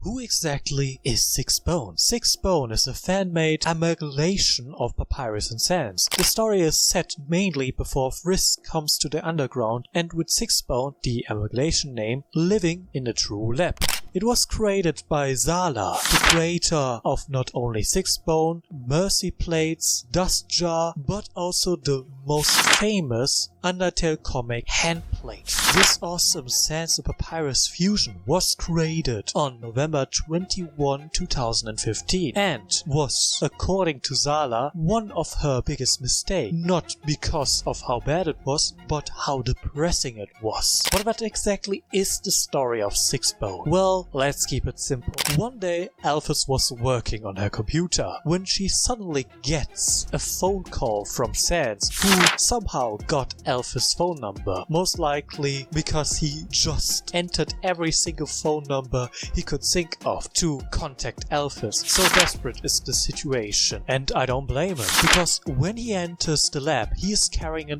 Who exactly is Sixbone? Sixbone is a fan-made amalgamation of Papyrus and Sans. The story is set mainly before Frisk comes to the underground, and with Sixbone, the amalgamation name, living in a true lab. It was created by Zarla, the creator of not only Sixbone, Mercy Plates, Dust Jar, but also the most famous Undertale comic Handplate. This awesome Sans and Papyrus fusion was created on November 21, 2015 and was, according to Zarla, one of her biggest mistakes. Not because of how bad it was, but how depressing it was. But what exactly is the story of Sixbone? Well, let's keep it simple. One day, Alphys was working on her computer when she suddenly gets a phone call from Sans, who somehow got Alphys' phone number. Most likely because he just entered every single phone number he could think of to contact Alphys. So desperate is the situation, and I don't blame him, because when he enters the lab, he is carrying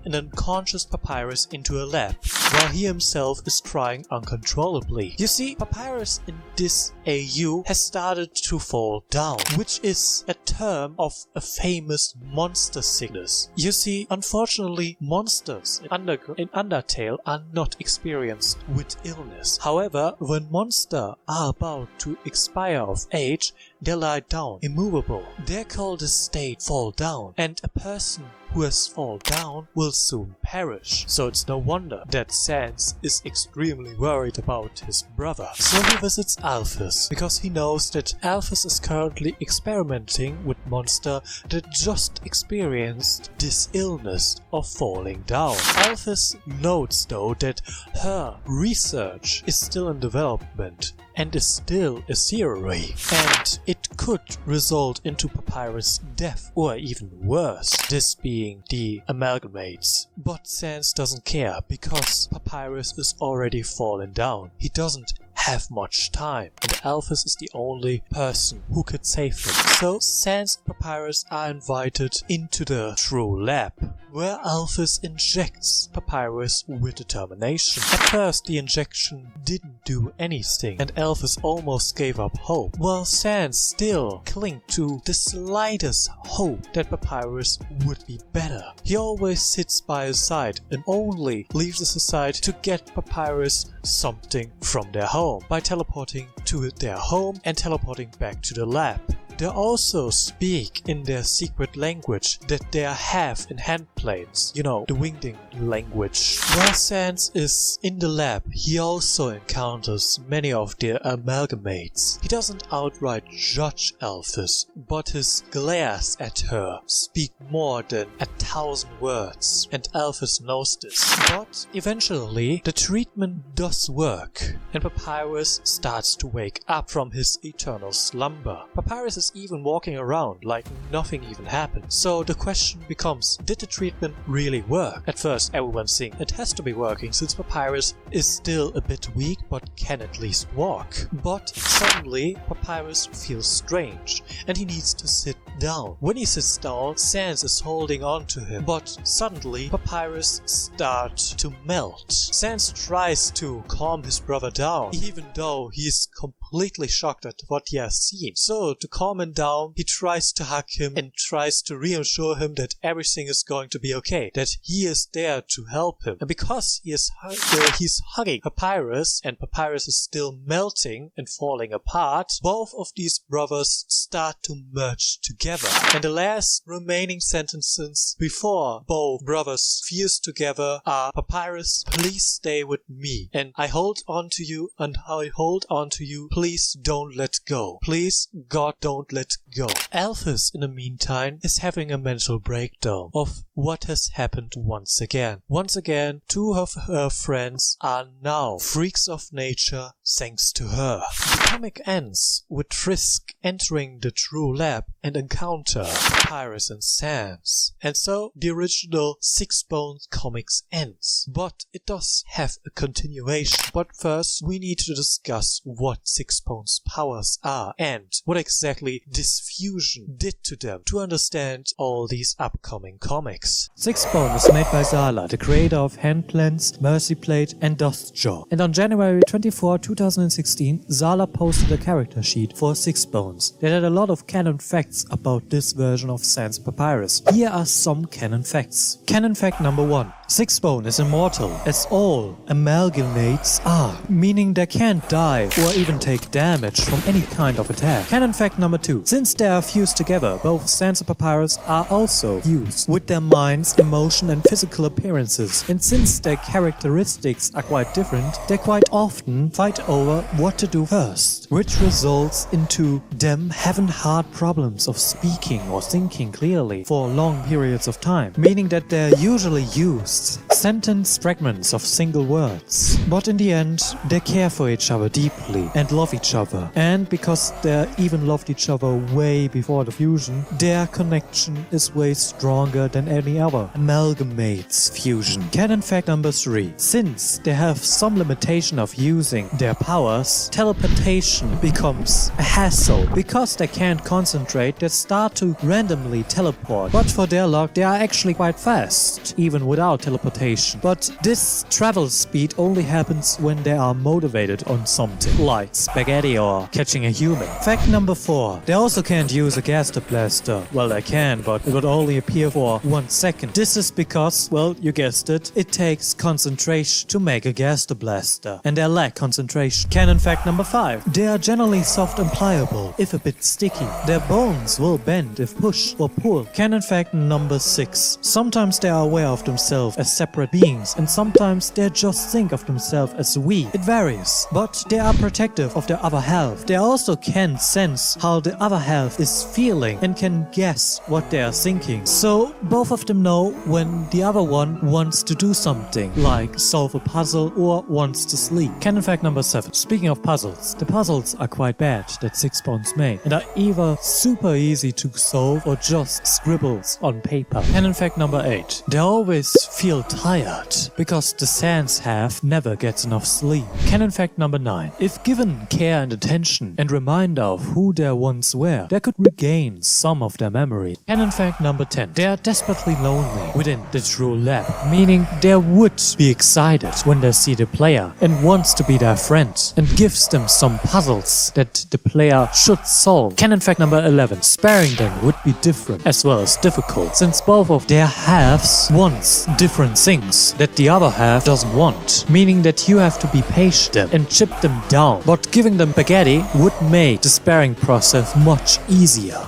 an unconscious Papyrus into a lab, while he himself is crying uncontrollably. You see, Papyrus in this AU has started to fall down, which is a term of a famous monster sickness. You see, unfortunately, monsters in Undertale are not experienced with illness. However, when monsters are about to expire of age, they lie down, immovable. They're called a state fall down, and a person who has fallen down will soon perish. So it's no wonder that Sans is extremely worried about his brother. So he visits Alphys, because he knows that Alphys is currently experimenting with monster that just experienced this illness of falling down. Alphys notes though that her research is still in development and is still a theory, and it could result into Papyrus' death, or even worse, this being the amalgamates. But Sans doesn't care, because Papyrus is already fallen down. He doesn't have much time, and Alphys is the only person who could save him. So Sans and Papyrus are invited into the true lab, where Alphys injects Papyrus with determination. At first the injection didn't do anything, and Alphys almost gave up hope, while Sans still clung to the slightest hope that Papyrus would be better. He always sits by his side and only leaves his side to get Papyrus something from their home, by teleporting to their home and teleporting back to the lab. They also speak in their secret language that they have in handplates, you know, the wingding language. While Sans is in the lab, he also encounters many of their amalgamates. He doesn't outright judge Alphys, but his glares at her speak more than 1,000 words, and Alphys knows this. But eventually, the treatment does work, and Papyrus starts to wake up from his eternal slumber. Papyrus is even walking around like nothing even happened. So the question becomes, did the treatment really work? At first everyone's saying it has to be working, since Papyrus is still a bit weak but can at least walk. But suddenly Papyrus feels strange and he needs to sit down. When he sits down, Sans is holding on to him, but suddenly Papyrus starts to melt. Sans tries to calm his brother down, even though he is completely shocked at what he has seen. So to calm him down, he tries to hug him and tries to reassure him that everything is going to be okay, that he is there to help him. And because he's hugging Papyrus and Papyrus is still melting and falling apart, both of these brothers start to merge together. And the last remaining sentences before both brothers fuse together are, Papyrus, please stay with me, and I hold on to you, and I hold on to you, please don't let go. Please, God, don't let go. Alphys, in the meantime, is having a mental breakdown of what has happened once again. Once again, two of her friends are now freaks of nature thanks to her. The comic ends with Frisk entering the true lab and encounter Papyrus and Sans. And so the original 6-bone comics ends. But it does have a continuation. But first we need to discuss what 6-bone's powers are and what exactly this fusion did to them to understand all these upcoming comics. 6-bone was made by Zarla, the creator of Handplans, Mercyplate and Dustjaw. And on January 24, 2016, Zarla posted a character sheet for 6-bones that had a lot of canon facts about this version of Sans and Papyrus. Here are some canon facts. Canon fact number 1. 6-bone is immortal, as all amalgamates are, meaning they can't die or even take damage from any kind of attack. Canon fact number 2. Since they are fused together, both Sans and Papyrus are also fused with their minds, emotion and physical appearances. And since their characteristics are quite different, they quite often fight over what to do first, which results into them having hard problems of speaking or thinking clearly for long periods of time, meaning that they're usually used sentence fragments of single words. But in the end, they care for each other deeply and love each other. And because they even loved each other way before the fusion, their connection is way stronger than any other amalgamates fusion. Canon fact number 3. Since they have some limitation of using their powers, teleportation becomes a hassle. Because they can't concentrate, they start to randomly teleport. But for their luck, they are actually quite fast, even without teleportation. But this travel speed only happens when they are motivated on something, like spaghetti or catching a human. Fact number 4. They also can't use a gaster blaster. Well, they can, but it would only appear for 1 second. This is because, well, you guessed it, it takes concentration to make a gaster blaster, and they lack concentration. Canon fact number 5. They are generally soft and pliable, if a bit sticky. Their bones will bend if pushed or pulled. Canon fact number 6. Sometimes they are aware of themselves as separate beings, and sometimes they just think of themselves as we. It varies, but they are protective of their other half. They also can sense how the other half is feeling and can guess what they are thinking. So both of them know when the other one wants to do something, like solve a puzzle or wants to sleep. Canon fact number 7. Speaking of puzzles, the puzzles are quite bad that 6-bones made, and are either super easy to solve or just scribbles on paper. Canon fact number 8. They always feel tired because the Sans half never gets enough sleep. Canon fact number 9. If given care and attention and reminder of who they once were, they could regain some of their memory. Canon fact number 10. They are desperately lonely within the true lab, meaning they would be excited when they see the player and wants to be their friend and gives them some puzzles that the player should solve. Canon fact number 11. Sparing them would be different as well as difficult, since both of their halves wants different things that the other half doesn't want, meaning that you have to be patient and chip them down. But giving them spaghetti would make the sparing process much easier.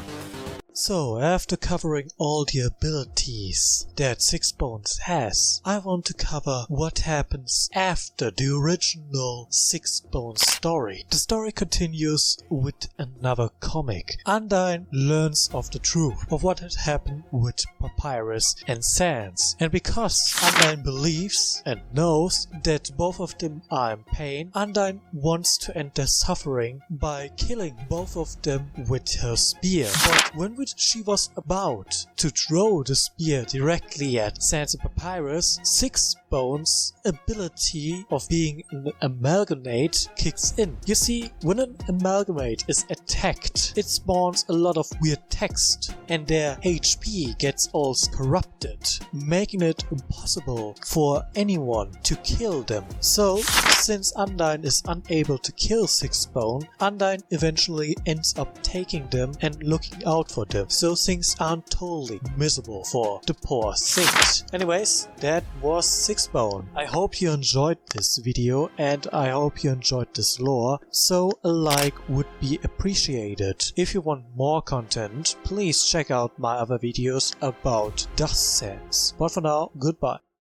So, after covering all the abilities that 6-bones has, I want to cover what happens after the original 6-bone story. The story continues with another comic. Undyne learns of the truth of what had happened with Papyrus and Sans, and because Undyne believes and knows that both of them are in pain, Undyne wants to end their suffering by killing both of them with her spear. But when she was about to throw the spear directly at Sans and Papyrus, 6-bones' ability of being an amalgamate kicks in. You see, when an amalgamate is attacked, it spawns a lot of weird text and their HP gets all corrupted, making it impossible for anyone to kill them. So, since Undyne is unable to kill 6-bone, Undyne eventually ends up taking them and looking out for them, so things aren't totally miserable for the poor saint. Anyways, that was 6-bone. I hope you enjoyed this video and I hope you enjoyed this lore, so a like would be appreciated. If you want more content, please check out my other videos about dust sænz. But for now, goodbye.